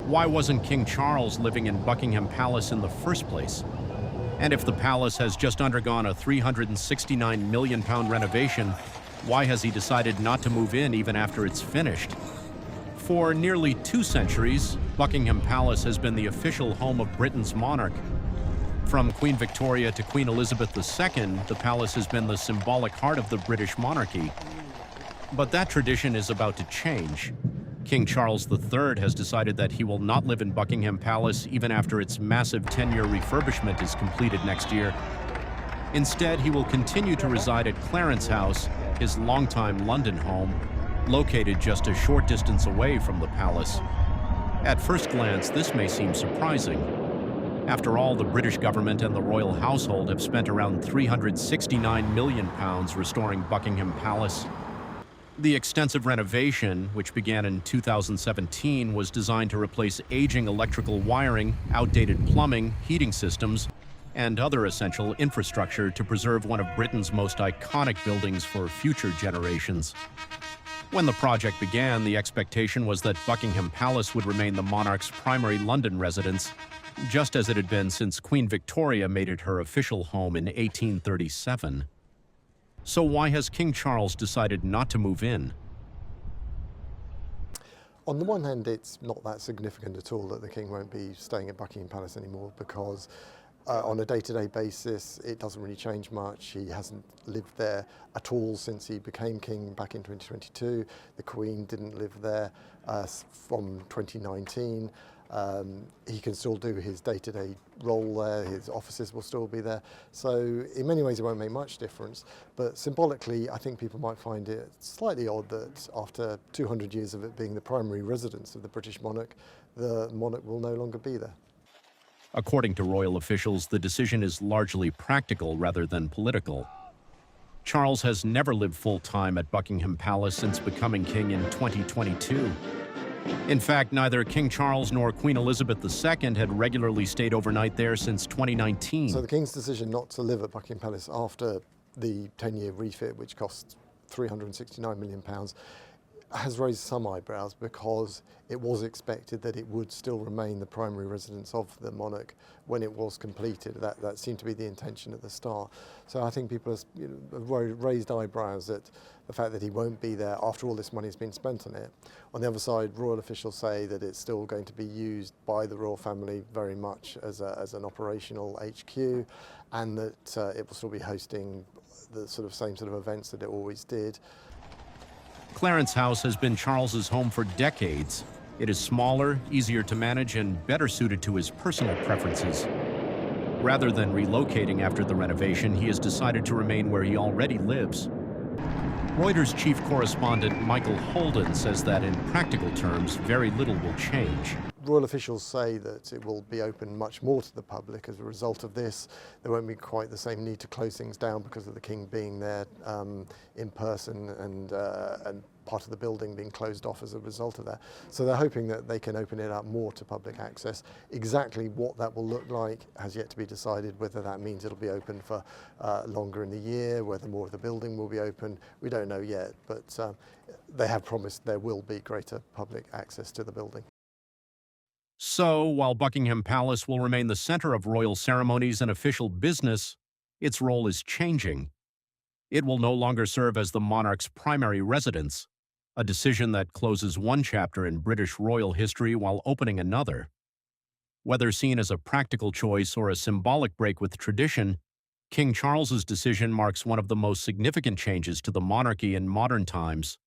Why wasn't King Charles living in Buckingham Palace in the first place? And if the palace has just undergone a £369 million renovation, why has he decided not to move in even after it's finished? For nearly 2 centuries, Buckingham Palace has been the official home of Britain's monarch. From Queen Victoria to Queen Elizabeth II, the palace has been the symbolic heart of the British monarchy. But that tradition is about to change. King Charles III has decided that he will not live in Buckingham Palace even after its massive 10-year refurbishment is completed next year. Instead, he will continue to reside at Clarence House, his longtime London home, located just a short distance away from the palace. At first glance, this may seem surprising. After all, the British government and the royal household have spent around £369 million restoring Buckingham Palace. The extensive renovation, which began in 2017, was designed to replace aging electrical wiring, outdated plumbing, heating systems, and other essential infrastructure to preserve one of Britain's most iconic buildings for future generations. When the project began, the expectation was that Buckingham Palace would remain the monarch's primary London residence, just as it had been since Queen Victoria made it her official home in 1837. So why has King Charles decided not to move in? On the one hand, it's not that significant at all that the King won't be staying at Buckingham Palace anymore because on a day-to-day basis, it doesn't really change much. He hasn't lived there at all since he became king back in 2022. The Queen didn't live there from 2019. He can still do his day-to-day role there, his offices will still be there. So in many ways it won't make much difference, but symbolically I think people might find it slightly odd that after 200 years of it being the primary residence of the British monarch, the monarch will no longer be there. According to royal officials, the decision is largely practical rather than political. Charles has never lived full-time at Buckingham Palace since becoming king in 2022. In fact, neither King Charles nor Queen Elizabeth II had regularly stayed overnight there since 2019. So the King's decision not to live at Buckingham Palace after the 10-year refit, which cost £369 million, has raised some eyebrows because it was expected that it would still remain the primary residence of the monarch when it was completed. That seemed to be the intention at the start. So I think people have raised eyebrows at the fact that he won't be there after all this money has been spent on it. On the other side, royal officials say that it's still going to be used by the royal family very much as an operational HQ, and that it will still be hosting the same sort of events that it always did. Clarence House has been Charles's home for decades. It is smaller, easier to manage, and better suited to his personal preferences. Rather than relocating after the renovation, he has decided to remain where he already lives. Reuters chief correspondent Michael Holden says that in practical terms, very little will change. Royal officials say that it will be open much more to the public as a result of this. There won't be quite the same need to close things down because of the King being there in person and part of the building being closed off as a result of that. So they're hoping that they can open it up more to public access. Exactly what that will look like has yet to be decided, whether that means it'll be open for longer in the year, whether more of the building will be open. We don't know yet, but they have promised there will be greater public access to the building. So, while Buckingham Palace will remain the center of royal ceremonies and official business, its role is changing. It will no longer serve as the monarch's primary residence, a decision that closes one chapter in British royal history while opening another. Whether seen as a practical choice or a symbolic break with tradition, King Charles's decision marks one of the most significant changes to the monarchy in modern times.